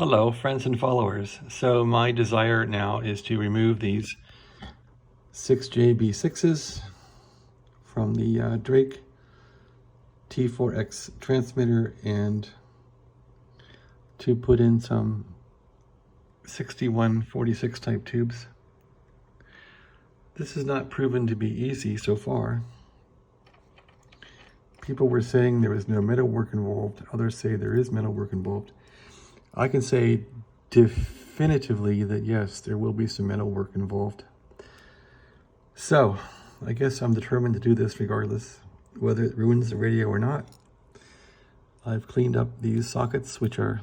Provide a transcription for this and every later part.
Hello, friends and followers. So my desire now is to remove these 6JB6s from the Drake T4X transmitter and to put in some 6146 type tubes. This has not proven to be easy so far. People were saying there was no metal work involved. Others say there is metal work involved. I can say definitively that yes, there will be some metal work involved. So I guess I'm determined to do this regardless, whether it ruins the radio or not. I've cleaned up these sockets, which look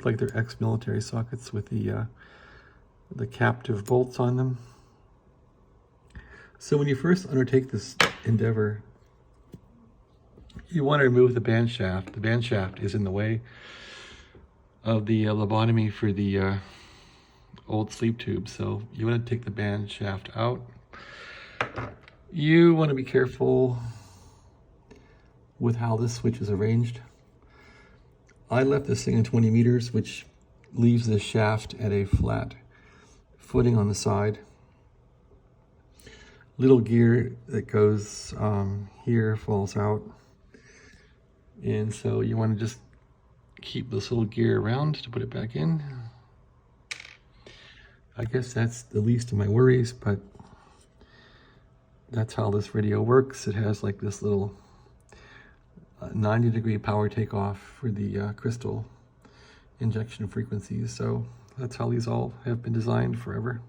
like they're ex-military sockets with the captive bolts on them. So when you first undertake this endeavor, you want to remove the band shaft. The band shaft is in the way of the lobotomy for the old sleep tube. So you want to take the band shaft out. You want to be careful with how this switch is arranged. I left this thing at 20 meters, which leaves the shaft at a flat footing on the side. Little gear that goes here falls out. And so you want to just keep this little gear around to put it back in. I guess that's the least of my worries, but that's how this radio works. It has like this little 90-degree power takeoff for the crystal injection frequencies. So that's how these all have been designed forever.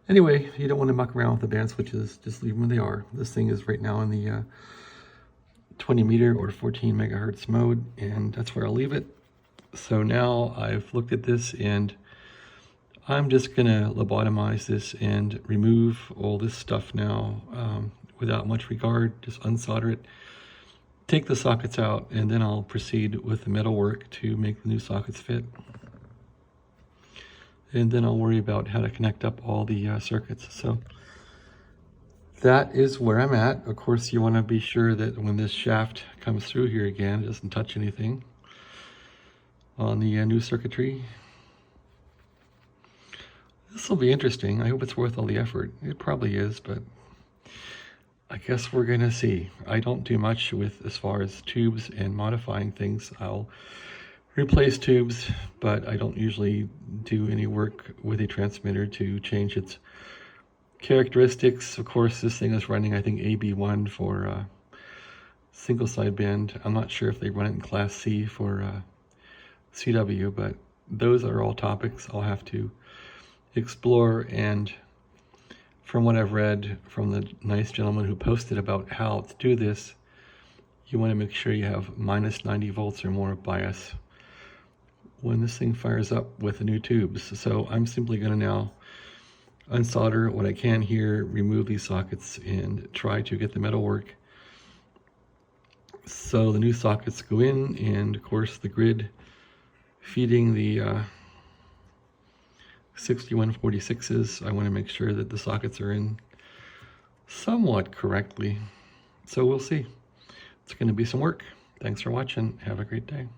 Anyway, you don't want to muck around with the band switches, just leave them where they are. This thing is right now in the 20 meter or 14 megahertz mode, and that's where I'll leave it. So now I've looked at this and I'm just gonna lobotomize this and remove all this stuff now without much regard. Just unsolder it, take the sockets out, and then I'll proceed with the metal work to make the new sockets fit. And then I'll worry about how to connect up all the circuits. So that is where I'm at. Of course, you want to be sure that when this shaft comes through here again, it doesn't touch anything on the new circuitry. This will be interesting. I hope it's worth all the effort. It probably is, but I guess we're going to see. I don't do much with as far as tubes and modifying things. I'll replace tubes, but I don't usually do any work with a transmitter to change its characteristics. Of course, this thing is running, I think, AB1 for single sideband. I'm not sure if they run it in Class C for CW, but those are all topics I'll have to explore. And from what I've read from the nice gentleman who posted about how to do this, you want to make sure you have minus 90 volts or more of bias when this thing fires up with the new tubes. So I'm simply going to now unsolder what I can here, remove these sockets, and try to get the metal work. So the new sockets go in, and of course the grid feeding the 6146s, I want to make sure that the sockets are in somewhat correctly. So we'll see. It's going to be some work. Thanks for watching. Have a great day.